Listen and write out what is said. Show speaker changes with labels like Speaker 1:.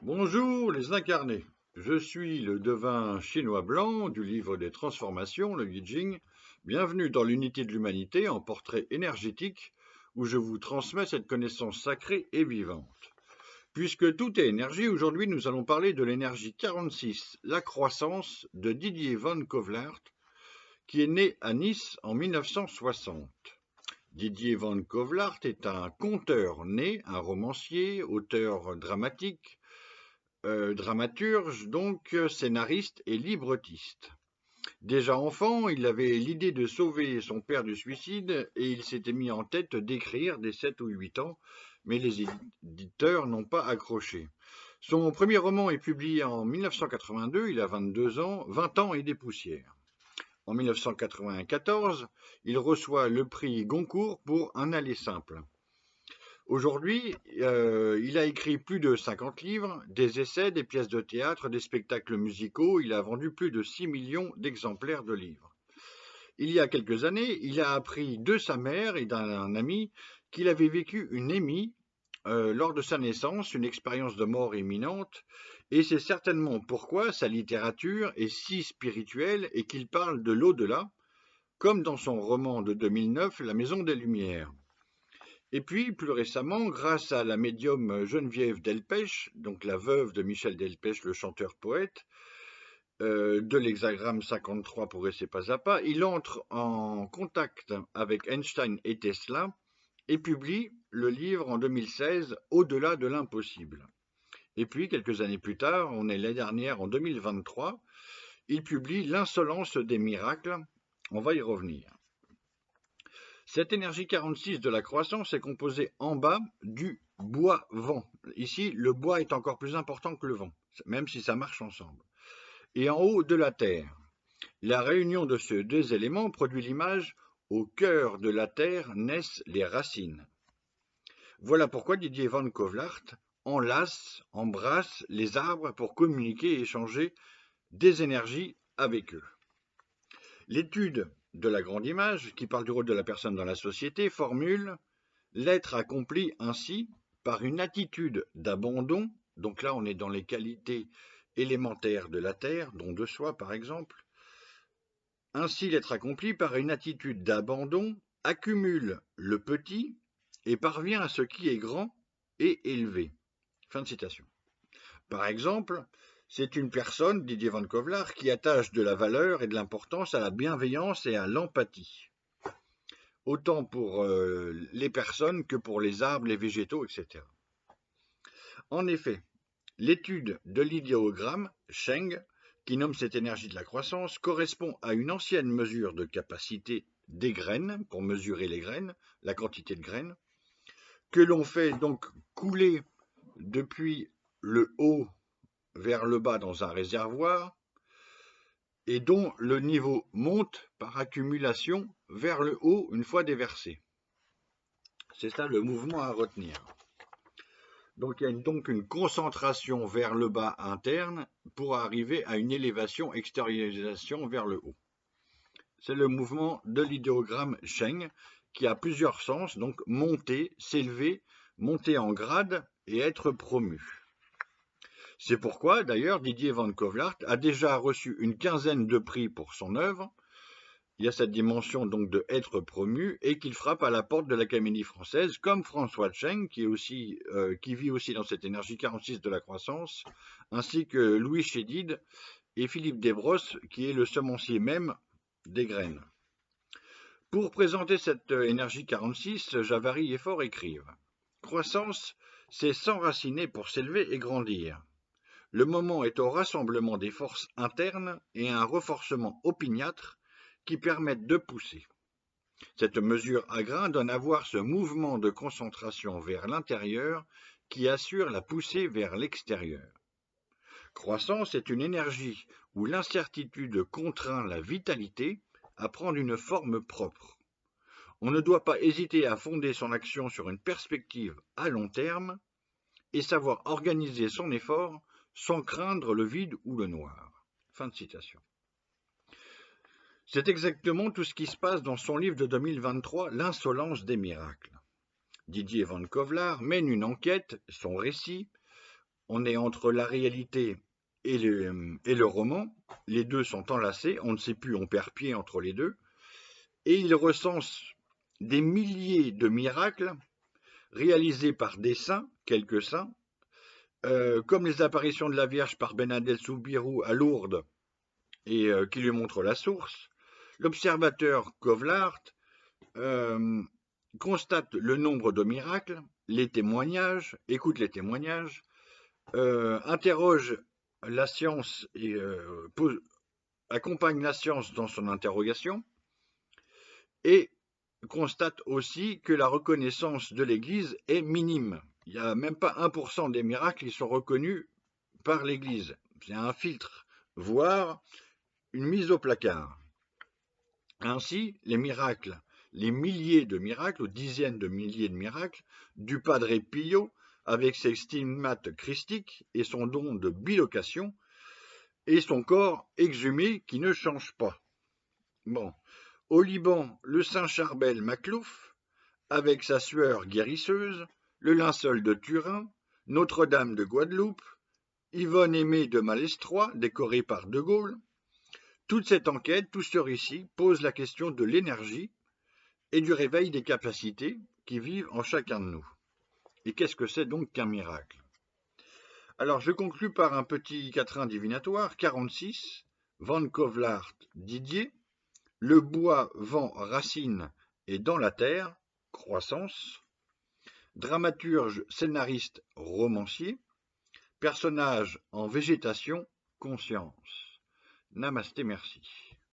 Speaker 1: Bonjour les incarnés, je suis le devin chinois blanc du livre des transformations, le I Ching. Bienvenue dans l'unité de l'humanité en portrait énergétique où je vous transmets cette connaissance sacrée et vivante. Puisque tout est énergie, aujourd'hui nous allons parler de l'énergie 46, la croissance de Didier van Kovlart, qui est né à Nice en 1960. Didier van Kovlart est un conteur né, un romancier, auteur dramaturge, donc scénariste et librettiste. Déjà enfant, il avait l'idée de sauver son père du suicide et il s'était mis en tête d'écrire dès 7 ou 8 ans, mais les éditeurs n'ont pas accroché. Son premier roman est publié en 1982, il a 22 ans, 20 ans et des poussières. En 1994, il reçoit le prix Goncourt pour Un aller simple. Aujourd'hui, il a écrit plus de 50 livres, des essais, des pièces de théâtre, des spectacles musicaux. Il a vendu plus de 6 millions d'exemplaires de livres. Il y a quelques années, il a appris de sa mère et d'un ami qu'il avait vécu une émie lors de sa naissance, une expérience de mort imminente, et c'est certainement pourquoi sa littérature est si spirituelle et qu'il parle de l'au-delà, comme dans son roman de 2009, La Maison des Lumières. Et puis, plus récemment, grâce à la médium Geneviève Delpech, donc la veuve de Michel Delpech, le chanteur-poète, de l'hexagramme 53 progresser pas à pas, il entre en contact avec Einstein et Tesla et publie le livre en 2016, Au-delà de l'impossible. Et puis, quelques années plus tard, on est l'année dernière, en 2023, il publie L'insolence des miracles. On va y revenir. Cette énergie 46 de la croissance est composée en bas du bois-vent. Ici, le bois est encore plus important que le vent, même si ça marche ensemble. Et en haut de la terre. La réunion de ces deux éléments produit l'image au cœur de la terre naissent les racines. Voilà pourquoi Didier van Kovlart embrasse les arbres pour communiquer et échanger des énergies avec eux. L'étude de la grande image, qui parle du rôle de la personne dans la société, formule l'être accompli ainsi par une attitude d'abandon, donc là on est dans les qualités élémentaires de la terre, don de soi par exemple. Ainsi l'être accompli par une attitude d'abandon accumule le petit et parvient à ce qui est grand et élevé. Fin de citation. Par exemple, c'est une personne, Didier van Kovlart, qui attache de la valeur et de l'importance à la bienveillance et à l'empathie. Autant pour les personnes que pour les arbres, les végétaux, etc. En effet, l'étude de l'idéogramme, Sheng, qui nomme cette énergie de la croissance, correspond à une ancienne mesure de capacité des graines, pour mesurer les graines, la quantité de graines, que l'on fait donc couler depuis le haut vers le bas dans un réservoir, et dont le niveau monte par accumulation vers le haut une fois déversé. C'est ça le mouvement à retenir. Donc il y a donc une concentration vers le bas interne pour arriver à une élévation, extériorisation vers le haut. C'est le mouvement de l'idéogramme Sheng qui a plusieurs sens, donc monter, s'élever, monter en grade et être promu. C'est pourquoi, d'ailleurs, Didier van Kovlart a déjà reçu une quinzaine de prix pour son œuvre. Il y a cette dimension donc de être promu et qu'il frappe à la porte de l'Académie française, comme François Cheng, qui vit aussi dans cette énergie 46 de la croissance, ainsi que Louis Chédid et Philippe Desbrosses, qui est le semencier même des graines. Pour présenter cette énergie 46, Javary et Faure écrivent « Croissance, c'est s'enraciner pour s'élever et grandir. Le moment est au rassemblement des forces internes et à un renforcement opiniâtre qui permettent de pousser. Cette mesure à grain donne à voir ce mouvement de concentration vers l'intérieur qui assure la poussée vers l'extérieur. Croissance est une énergie où l'incertitude contraint la vitalité à prendre une forme propre. On ne doit pas hésiter à fonder son action sur une perspective à long terme et savoir organiser son effort sans craindre le vide ou le noir. » Fin de citation. C'est exactement tout ce qui se passe dans son livre de 2023, L'insolence des miracles. Didier van Kovlart mène une enquête, son récit, on est entre la réalité et le roman. Les deux sont enlacés, on ne sait plus, on perd pied entre les deux. Et il recense des milliers de miracles réalisés par des saints, quelques saints, comme les apparitions de la Vierge par Benadel Soubirous à Lourdes, et qui lui montre la source. L'observateur Kovlart constate le nombre de miracles, les témoignages, écoute les témoignages, interroge la science et accompagne la science dans son interrogation, et constate aussi que la reconnaissance de l'Église est minime. Il n'y a même pas 1% des miracles qui sont reconnus par l'Église. C'est un filtre, voire une mise au placard. Ainsi, les miracles, les milliers de miracles, ou dizaines de milliers de miracles, du Padre Pio, avec ses stigmates christiques et son don de bilocation, et son corps exhumé qui ne change pas. Bon. Au Liban, le saint Charbel Maklouf, avec sa sueur guérisseuse, le linceul de Turin, Notre-Dame de Guadeloupe, Yvonne Aimée de Malestroit, décorée par De Gaulle. Toute cette enquête, tout ce récit, pose la question de l'énergie et du réveil des capacités qui vivent en chacun de nous. Et qu'est-ce que c'est donc qu'un miracle? Alors, je conclus par un petit quatrain divinatoire, 46, Van Kovlart Didier, le bois, vent, racine et dans la terre, croissance. Dramaturge, scénariste, romancier. Personnage en végétation, conscience. Namasté, merci.